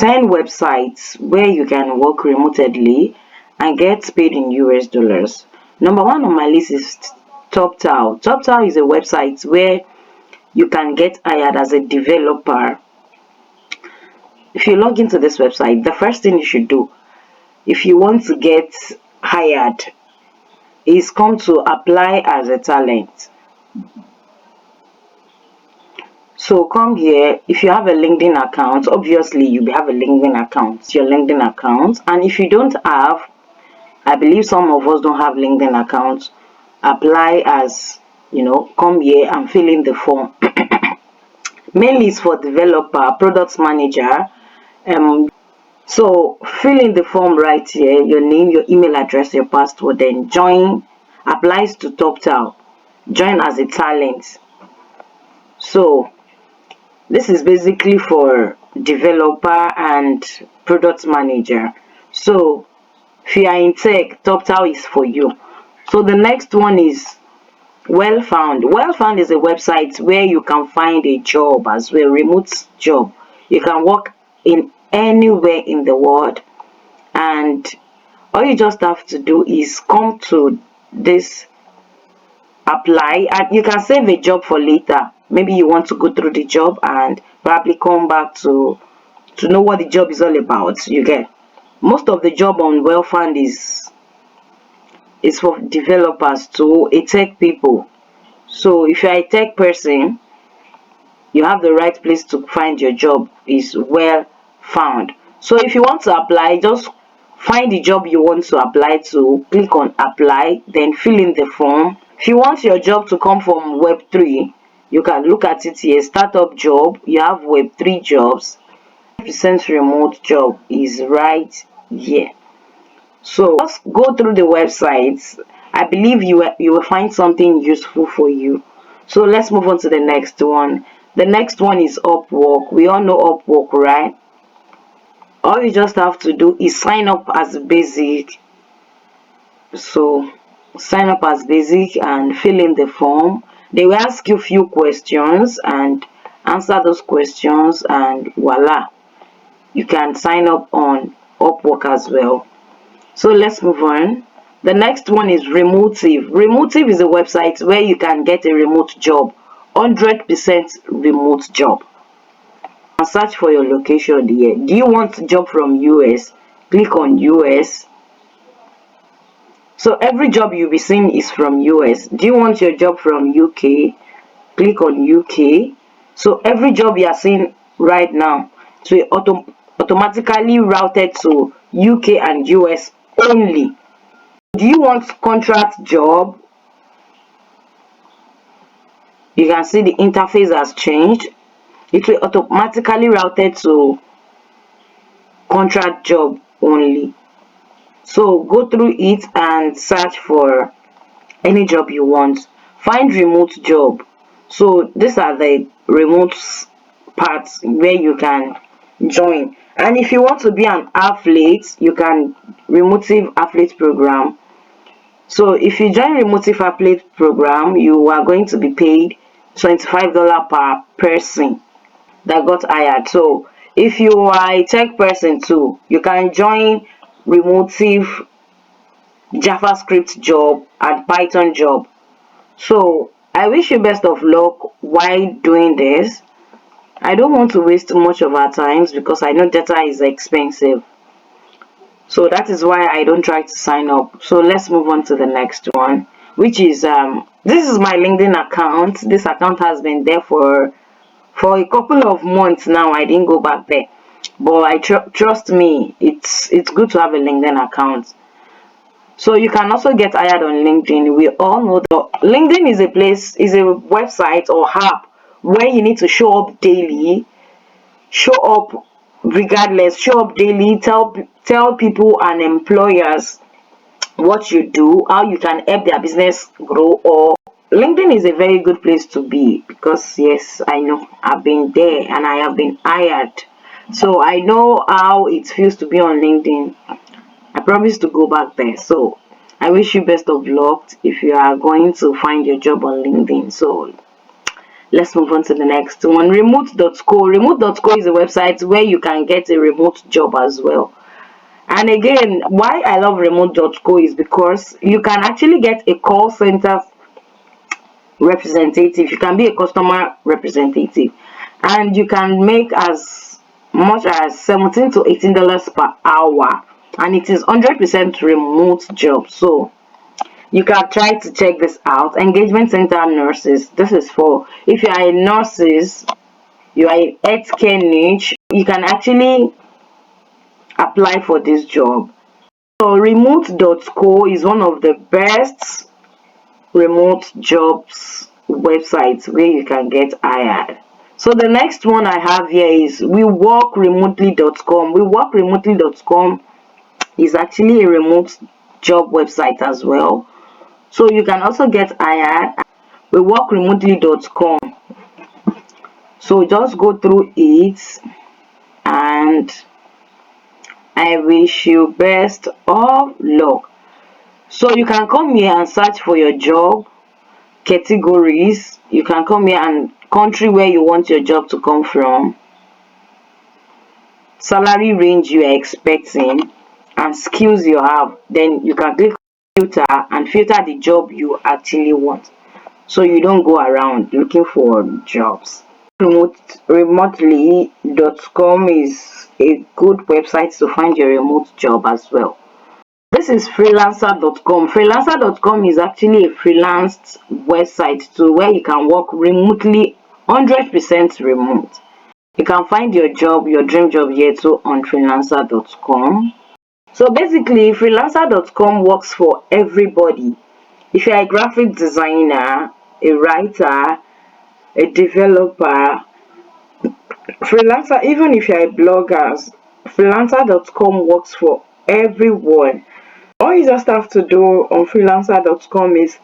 10 websites where you can work remotely and get paid in US dollars. Number one on my list is TopTal. TopTal is a website where you can get hired as a developer. If you log into this website, the first thing you should do if you want to get hired is come to apply as a talent. So come here. If you have a LinkedIn account, obviously you have a LinkedIn account, your LinkedIn account. And if you don't have, I believe some of us don't have LinkedIn accounts, apply as, come here and fill in the form. Mainly it's for developer, product manager. So fill in the form right here, your name, your email address, your password, then join, applies to TopTal, join as a talent. So this is basically for developer and product manager. So if you are in tech, TopTal is for you. So the next one is Well-Found. Well-Found is a website where you can find a job as well, remote job. You can work in anywhere in the world, and all you just have to do is come to this apply, and you can save a job for later. Maybe you want to go through the job and probably come back to know what the job is all about. You get most of the job on Well-Found is for developers to a tech people. So if you're a tech person, you have the right place to find your job is Well-Found. So if you want to apply, just find the job you want to apply to, click on apply, then fill in the form. If you want your job to come from Web3, you can look at it here. Startup job, you have Web3 jobs. 100% remote job is right here. So just go through the websites. I believe you will find something useful for you. So let's move on to the next one. The next one is Upwork. We all know Upwork, right? All you just have to do is sign up as basic. So sign up as basic and fill in the form. They will ask you a few questions and answer those questions, and voila, you can sign up on Upwork as well. So let's move on. The next one is Remotive. Remotive is a website where you can get a remote job, 100% remote job. And search for your location here. Do you want a job from US? Click on US. So every job you'll be seeing is from US. Do you want your job from UK? Click on UK. So every job you are seeing right now to automatically routed to UK and US only. Do you want contract job? You can see the interface has changed. It will automatically routed to contract job only. So go through it and search for any job you want. Find remote job. So these are the remote parts where you can join. And if you want to be an affiliate, you can Remotive affiliate program. So if you join Remotive affiliate program, you are going to be paid $25 per person that got hired. So if you are a tech person too, you can join Remotive JavaScript job and Python job. So I wish you best of luck while doing this. I don't want to waste much of our times because I know data is expensive. So that is why I don't try to sign up. So let's move on to the next one, which is this is my LinkedIn account. This account has been there for a couple of months now. I didn't go back there, but I trust me, it's good to have a LinkedIn account. So you can also get hired on LinkedIn. We all know that LinkedIn is a website or app where you need to show up daily, show up regardless, show up daily, tell people and employers what you do, how you can help their business grow. Or LinkedIn is a very good place to be because yes, I know I've been there and I have been hired. So I know how it feels to be on LinkedIn. I promise to go back there. So I wish you best of luck if you are going to find your job on LinkedIn. So Let's move on to the next one. Remote.co. Remote.co is a website where you can get a remote job as well. And again, why I love remote.co is because you can actually get a call center representative. You can be a customer representative, and you can make as much as $17 to $18 per hour, and it is 100% remote job. So you can try to check this out. Engagement center nurses. This is for if you are a nurses, you are in healthcare niche, you can actually apply for this job. So remote.co is one of the best remote jobs websites where you can get hired. So the next one I have here is weworkremotely.com. Weworkremotely.com is actually a remote job website as well. So you can also get hired. Weworkremotely.com. So just go through it, and I wish you best of luck. So you can come here and search for your job categories. You can come here and country where you want your job to come from, salary range you are expecting, and skills you have. Then you can click filter and filter the job you actually want, so you don't go around looking for jobs. Remotely.com is a good website to find your remote job as well. This is freelancer.com. Freelancer.com is actually a freelance website to where you can work remotely, 100% remote. You can find your job, your dream job here too on freelancer.com. So basically, freelancer.com works for everybody. If you're a graphic designer, a writer, a developer, freelancer, even if you're a blogger, freelancer.com works for everyone. All you just have to do on freelancer.com is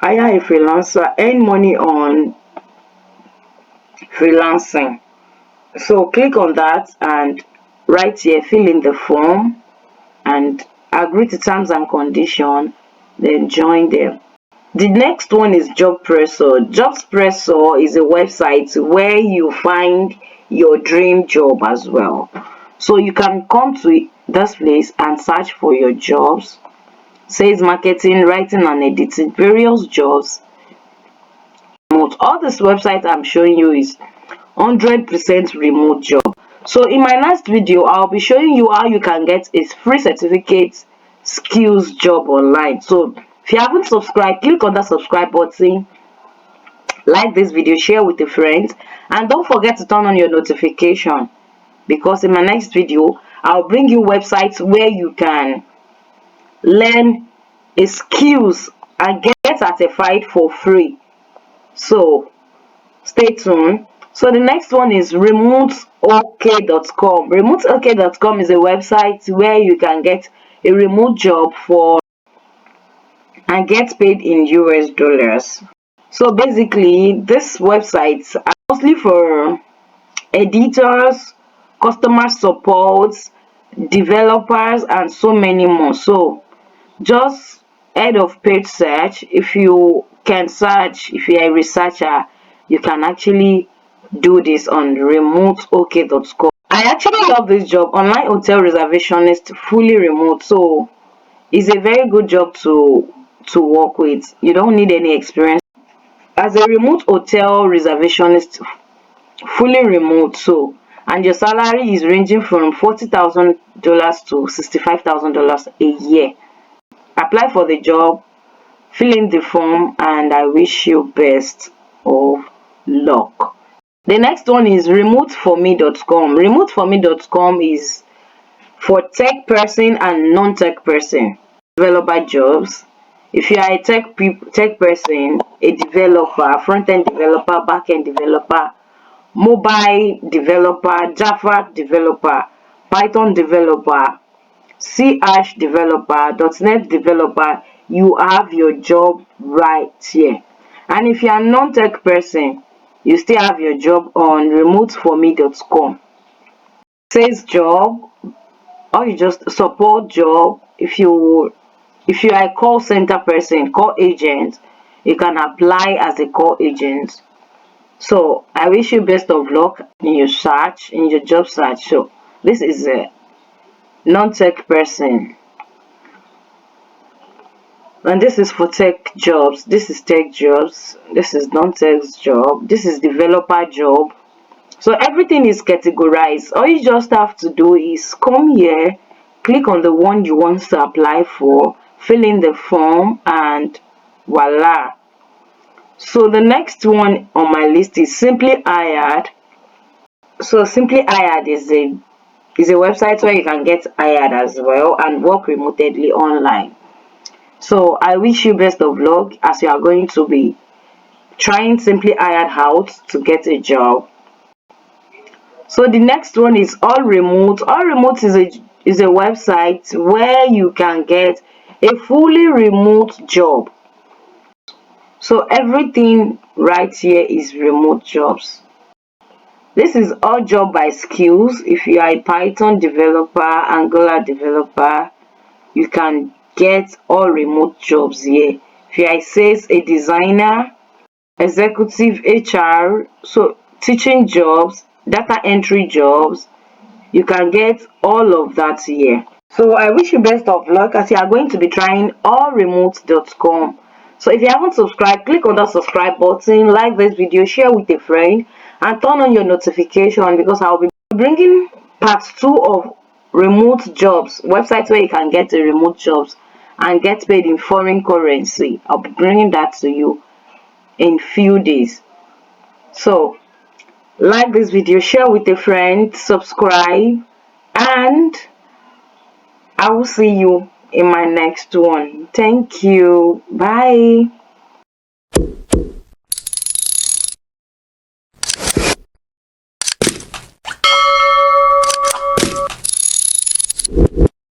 hire a freelancer, earn money on freelancing. So click on that and right here, fill in the form and agree to terms and conditions, then join them. The next one is JobPressor. JobPressor is a website where you find your dream job as well. So you can come to this place and search for your jobs, sales, marketing, writing and editing, various jobs. All this website I'm showing you is 100% remote job. So in my next video, I'll be showing you how you can get a free certificate skills job online. So if you haven't subscribed, click on that subscribe button, like this video, share with a friend, and don't forget to turn on your notification, because in my next video I'll bring you websites where you can learn a skills and get certified for free. So stay tuned. So the next one is remoteok.com. Remoteok.com is a website where you can get a remote job for and get paid in US dollars. So basically, these websites are mostly for editors, customer support, developers, and so many more. So just head of page search. If you can search, if you're a researcher, you can actually do this on remoteok.com. I actually love this job. Online hotel reservationist, fully remote. So it's a very good job to work with. You don't need any experience as a remote hotel reservationist, fully remote. So and your salary is ranging from $40,000 to $65,000 a year. Apply for the job, fill in the form, and I wish you best of luck. The next one is remoteforme.com. Remoteforme.com is for tech person and non-tech person. Developer jobs. If you are a tech person, a developer, front-end developer, back-end developer, mobile developer, Java developer, Python developer, C# developer, .NET developer, you have your job right here. And if you are non-tech person, you still have your job on remoteforme.com. Sales job, or you just support job. If you are a call center person, call agent, you can apply as a call agent. So I wish you best of luck in your search, in your job search. So this is a non-tech person, and this is for tech jobs. This is tech jobs, this is non-tech job, this is developer job. So everything is categorized. All you just have to do is come here, click on the one you want to apply for, fill in the form, and voila. So the next one on my list is Simply Hired. So Simply Hired is a website where you can get hired as well and work remotely online. So I wish you best of luck as you are going to be trying Simply Hired out to get a job. So the next one is All Remote. All Remote is a website where you can get a fully remote job. So everything right here is remote jobs. This is all job by skills. If you are a Python developer, Angular developer, you can get all remote jobs here. If you are a designer, executive HR, so teaching jobs, data entry jobs, you can get all of that here. So I wish you best of luck as you are going to be trying allremote.com. So if you haven't subscribed, click on that subscribe button, like this video, share with a friend, and turn on your notification because I'll be bringing part 2 of remote jobs, websites where you can get the remote jobs and get paid in foreign currency. I'll be bringing that to you in few days. So like this video, share with a friend, subscribe, and I will see you in my next one. Thank you. Bye.